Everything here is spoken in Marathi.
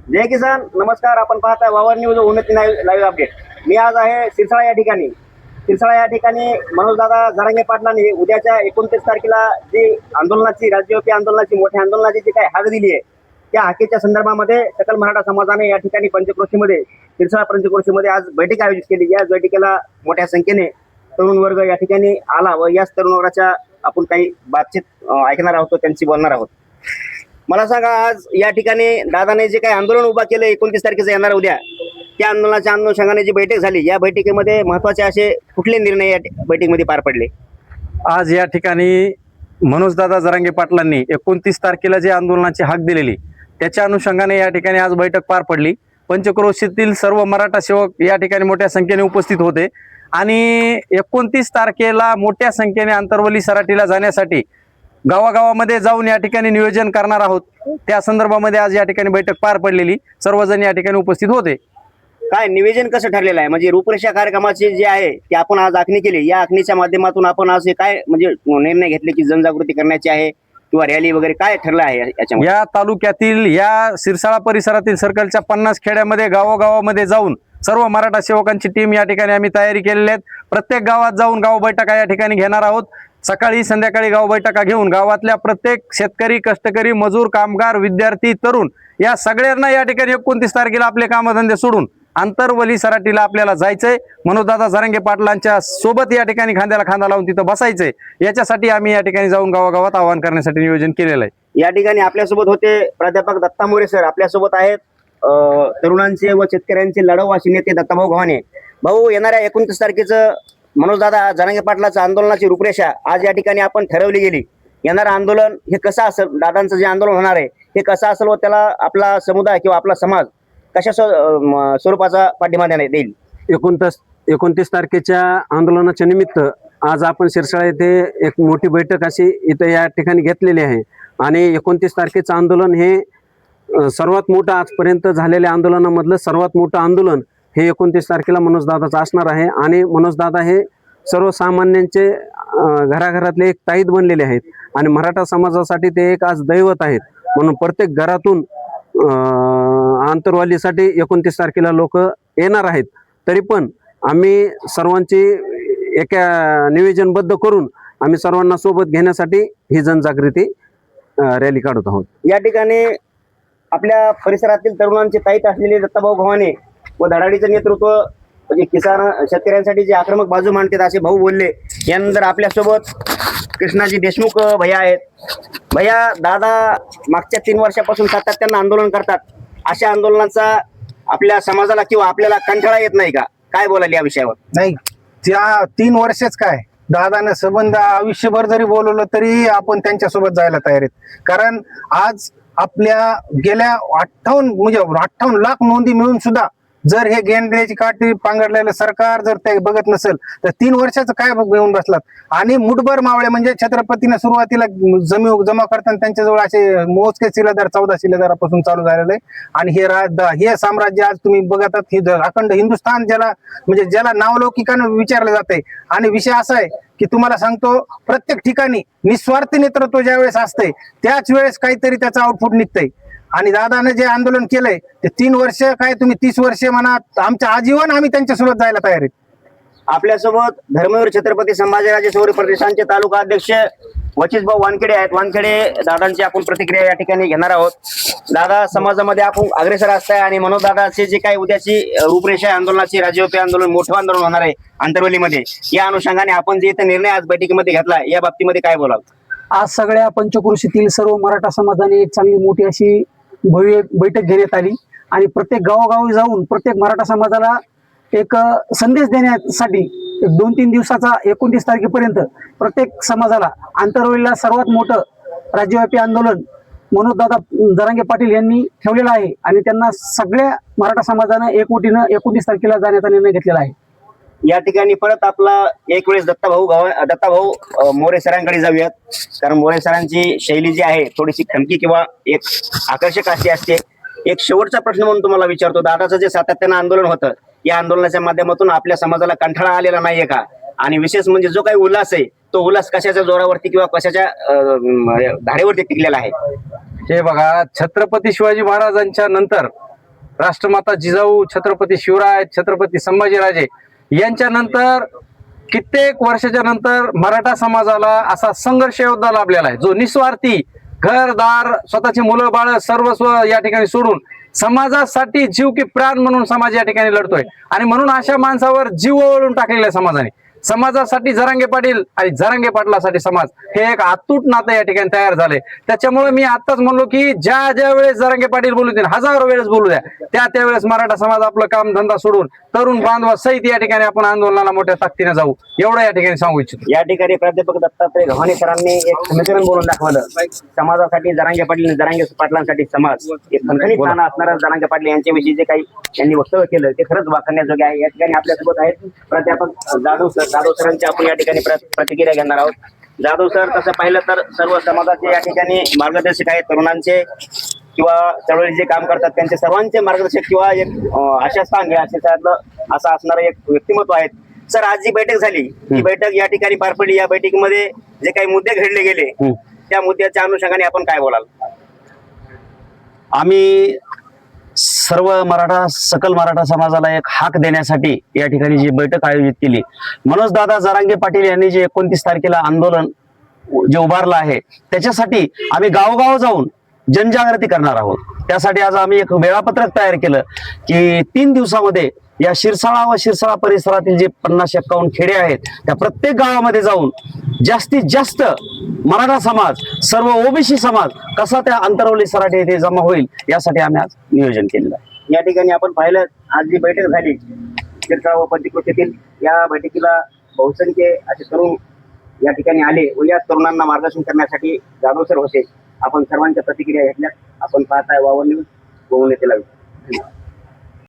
जय किसान, नमस्कार. आपण पाहताय वावर न्यूज उन्नती लाईव्ह अपडेट. मी आज आहे सिरसाळा या ठिकाणी. सिरसाळा या ठिकाणी मनोजदादा जरांगे पाटलांनी उद्याच्या 29 तारखेला जी आंदोलनाची, राज्यव्यापी आंदोलनाची, मोठ्या आंदोलनाची जी काय हाक दिली आहे, त्या हाकेच्या संदर्भामध्ये सकल मराठा समाजाने या ठिकाणी पंचक्रोशीमध्ये, सिरसाळा पंचक्रोशीमध्ये आज बैठक आयोजित केली. या बैठकीला मोठ्या संख्येने तरुण वर्ग या ठिकाणी आला व याच तरुण वर्गाच्या आपण काही बातचीत ऐकणार आहोत, त्यांची बोलणार आहोत. मला सांगा, आज या ठिकाणी दादाने जे काही आंदोलन उभा केलं 29 तारखेचं येणार उद्या, त्या आंदोलनाच्या अनुषंगाने जी बैठक झाली, या बैठकीमध्ये महत्वाचे असे कुठले निर्णय या बैठकीमध्ये पार पडले? आज या ठिकाणी मनोजदादा जरांगे पाटलांनी 29 तारखेला जे आंदोलनाची हाक दिलेली, त्याच्या अनुषंगाने या ठिकाणी आज बैठक पार पडली. पंचक्रोशीतील सर्व मराठा सेवक या ठिकाणी मोठ्या संख्येने उपस्थित होते आणि 29 तारखेला मोठ्या संख्येने आंतरवली सराटीला जाण्यासाठी गावागावामध्ये जाऊन या ठिकाणी नियोजन करणार आहोत. त्या संदर्भामध्ये आज या ठिकाणी बैठक पार पडलेली, सर्वजण या ठिकाणी उपस्थित होते. काय नियोजन कसं ठरलेलं आहे? म्हणजे रूपरेषा कार्यक्रमाची जी आहे ती आपण आज आखणी केली. या आखणीच्या माध्यमातून आपण आज काय म्हणजे निर्णय घेतले की जनजागृती करण्याची आहे किंवा रॅली वगैरे काय ठरलं आहे याच्यामध्ये? या तालुक्यातील, या सिरसाळा परिसरातील सर्कलच्या 50 खेड्यामध्ये गावोगावामध्ये जाऊन सर्व मराठा सेवकांची टीम या ठिकाणी आम्ही तयारी केलेली आहेत. प्रत्येक गावात जाऊन गाव बैठका या ठिकाणी घेणार आहोत. सकाळी संध्याकाळी गाव बैठका घेऊन गावातल्या प्रत्येक शेतकरी, कष्टकरी, मजूर, कामगार, विद्यार्थी, तरुण या सगळ्यांना या ठिकाणी 29 तारखेला आपले कामधंदे सोडून आंतरवली सराटीला आपल्याला जायचंय. मनोजदादा जरांगे पाटलांच्या सोबत या ठिकाणी खांद्याला खांदा लावून तिथं बसायचंय. याच्यासाठी आम्ही या ठिकाणी जाऊन गावागावात आवाहन करण्यासाठी नियोजन केलेलं आहे. या ठिकाणी आपल्यासोबत होते प्राध्यापक दत्ता मोरे सर, आपल्यासोबत आहेत तरुणांचे व शेतकऱ्यांचे लढाऊ असे नेते दत्ताभाऊ गव्हाणे. भाऊ, येणाऱ्या 29 तारखेचं मनोजदादा जरांगे पाटलाचं आंदोलनाची रूपरेषा आज या ठिकाणी आपण ठरवली गेली. येणारं आंदोलन हे कसं असेल, दादांचं जे आंदोलन होणार आहे हे कसं असेल व त्याला आपला समुदाय किंवा आपला समाज कशा स्वरूपाचा पाठिंबा देईल? 29 तारखेच्या आंदोलनाच्या निमित्त आज आपण सिरसाळा येथे एक मोठी बैठक अशी इथं या ठिकाणी घेतलेली आहे आणि 29 तारखेचं आंदोलन हे सर्वात मोठं आजपर्यंत झालेल्या आंदोलनामधलं सर्वात मोठं आंदोलन हे 29 तारखेला मनोजदादाचं असणार आहे. आणि मनोजदादा हे सर्वसामान्यांचे घराघरातले एक ताईत बनलेले आहेत आणि मराठा समाजासाठी ते एक आज दैवत आहेत. म्हणून प्रत्येक घरातून आंतरवालीसाठी 29 तारखेला लोक येणार आहेत. तरी पण आम्ही सर्वांची एका नियोजनबद्ध करून आम्ही सर्वांना सोबत घेण्यासाठी ही जनजागृती रॅली काढत आहोत. या ठिकाणी आपल्या परिसरातील तरुणांचे ताईत असलेले दत्ताभाऊ गव्हाणे व धडाडीचं नेतृत्व, म्हणजे किसान शेतकऱ्यांसाठी जे आक्रमक बाजू मांडतात असे भाऊ बोलले. यानंतर आपल्यासोबत कृष्णाजी देशमुख भैया आहेत. भैया, दादा मागच्या 3 वर्षापासून सातत्यानं आंदोलन करतात. अशा आंदोलनाचा आपल्या समाजाला किंवा आपल्याला कंटाळा येत नाही का? काय बोलाल या विषयावर? नाही, त्या 3 वर्षच काय, दादाने संबंध आयुष्यभर जरी बोलवलं तरी आपण त्यांच्यासोबत जायला तयार आहेत. कारण आज आपल्या गेल्या 58 लाख नोंदी मिळून सुद्धा जर हे गेंड्याची काठी पांघरलेलं सरकार जर ते बघत नसेल तर 3 वर्षाचं काय घेऊन बसलात. आणि मुठभर मावळे म्हणजे छत्रपतीने सुरुवातीला जमीन जमा करताना त्यांच्याजवळ असे मोजके शिलेदार 14 शिलेदारापासून चालू झालेलं आहे. आणि हे साम्राज्य आज तुम्ही बघतात, हे अखंड हिंदुस्थान ज्याला नावलौकिकानं विचारलं जाते. आणि विषय असा आहे की तुम्हाला सांगतो, प्रत्येक ठिकाणी निस्वार्थी नेतृत्व ज्या वेळेस असते त्याच वेळेस काहीतरी त्याचं आउटपुट निघतंय. आणि दादाने जे आंदोलन केलंय ते 3 वर्ष काय, तुम्ही 30 वर्षे म्हणा, आमच्या आजीवन आम्ही त्यांच्यासोबत जायला तयार आहेत. आपल्यासोबत धर्मवीर छत्रपती संभाजीराजे शौर्य प्रतिष्ठानचे तालुका अध्यक्ष वचिसभाऊ वानखेडे आहेत. वानखेडे दादांची आपण प्रतिक्रिया या ठिकाणी घेणार आहोत. दादा, समाजामध्ये आपण अग्रेसर असताय आणि मनोजदादाचे जे काही उद्याची रूपरेषा आंदोलनाची, राज्यव्यापी आंदोलन, मोठं आंदोलन होणार आहे आंतरवलीमध्ये, या अनुषंगाने आपण जे इथे निर्णय आज बैठकीमध्ये घेतला या बाबतीमध्ये काय बोलाल? आज सगळ्या पंचक्रोशीतील सर्व मराठा समाजाने एक चांगली मोठी अशी भव्य बैठक घेण्यात आली आणि प्रत्येक गावोगावी जाऊन प्रत्येक मराठा समाजाला एक संदेश देण्यासाठी 2-3 दिवसाचा 29 तारखेपर्यंत प्रत्येक समाजाला आंतरवलीला सर्वात मोठं राज्यव्यापी आंदोलन मनोजदादा जरांगे पाटील यांनी ठेवलेलं आहे आणि त्यांना सगळ्या मराठा समाजानं एकवटीनं 29 तारखेला जाण्याचा निर्णय घेतलेला आहे. या ठिकाणी परत आपला एक वेळेस दत्ताभाऊ मोरे सरांकडे जाऊयात. कारण मोरे सरांची शैली जी आहे थोडीशी खमकी किंवा एक आकर्षक अशी असते. एक शेवटचा प्रश्न म्हणून तुम्हाला विचारतो, दादाचं जे सातत्यानं आंदोलन होतं, या आंदोलनाच्या माध्यमातून आपल्या समाजाला कंटाळा आलेला नाहीये का? आणि विशेष म्हणजे जो काही उल्हास आहे तो उल्हास कशाच्या जोरावरती किंवा कशाच्या धारेवरती टिकलेला आहे? हे बघा, छत्रपती शिवाजी महाराजांच्या नंतर राष्ट्रमाता जिजाऊ, छत्रपती शिवराय, छत्रपती संभाजीराजे यांच्यानंतर कित्येक वर्षाच्या नंतर मराठा समाजाला असा संघर्ष योद्धा लाभलेला आहे, जो निस्वार्थी घरदार, स्वतःची मुलं बाळ सर्वस्व या ठिकाणी सोडून समाजासाठी जीव की प्राण म्हणून समाज या ठिकाणी लढतोय. आणि म्हणून अशा माणसावर जीव ओवाळून टाकलेला आहे समाजाने. समाजासाठी जरांगे पाटील आणि जरांगे पाटलासाठी समाज, हे एक अतूट नातं या ठिकाणी तयार झालंय. त्याच्यामुळे मी आताच म्हणलो की ज्या ज्या वेळेस जरांगे पाटील बोलू देतील, हजारो वेळेस बोलू द्या, त्या वेळेस मराठा समाज आपलं काम धंदा सोडून तरुण बांधवा सहित या ठिकाणी आपण आंदोलनाला मोठ्या ताकदीने जाऊ, एवढं या ठिकाणी सांगू इच्छितो. या ठिकाणी प्राध्यापक दत्तात्रय गव्हाणे सरांनी एक समीकरण बोलून दाखवलं. समाजासाठी जरांगे पाटील, जरांगे पाटलांसाठी समाज. एक खणखणीत नाणं असणारा जरांगे पाटील यांच्याविषयी जे काही त्यांनी वक्तव्य केलं ते खरंच वाखाणण्याजोगे आहे. या ठिकाणी आपल्यासोबत आहेत प्राध्यापक जाधव सर. जाधव सरांची आपण या ठिकाणी प्रतिक्रिया घेणार आहोत. जाधव सर, तसं पाहिलं तर सर्व समाजाचे या ठिकाणी मार्गदर्शक आहेत, तरुणांचे किंवा चळवळी जे काम करतात त्यांचे सर्वांचे मार्गदर्शक किंवा एक आशास्थान हे असं असणारं एक व्यक्तिमत्व आहेत. सर, आज जी बैठक झाली, ही बैठक या ठिकाणी पार पडली. या बैठकीमध्ये जे काही मुद्दे घडले गेले त्या मुद्द्याच्या अनुषंगाने आपण काय बोलाल? आम्ही सर्व सकल मराठा समाजाला एक हाक देण्यासाठी या ठिकाणी जी बैठक आयोजित केली. मनोज दादा जरांगे पाटील यांनी जे 29 तारखेला आंदोलन जे उभारलं आहे त्याच्यासाठी आम्ही गावोगाव जाऊन जनजागृती करणार आहोत. त्यासाठी आज आम्ही एक वेळापत्रक तयार केलं की 3 दिवसामध्ये या शिरसाळा व शिरसाळा परिसरातील जे 50-51 खेडे आहेत त्या प्रत्येक गावामध्ये जाऊन जास्तीत जास्त मराठा समाज, सर्व ओबीसी समाज कसा त्या अंतरवली सराटी येथे जमा होईल यासाठी आम्ही आज नियोजन केलेलं आहे. या ठिकाणी आपण पाहिलं, आज जी बैठक झाली शिरसाळा व पंचक्रोशीतील, या बैठकीला बहुसंख्य असे तरुण या ठिकाणी आले व या तरुणांना मार्गदर्शन करण्यासाठी जाधव सर होते. आपण सर्वांच्या प्रतिक्रिया घेतल्या. आपण पाहताय वावर न्यूज, गोवून येथे लावली.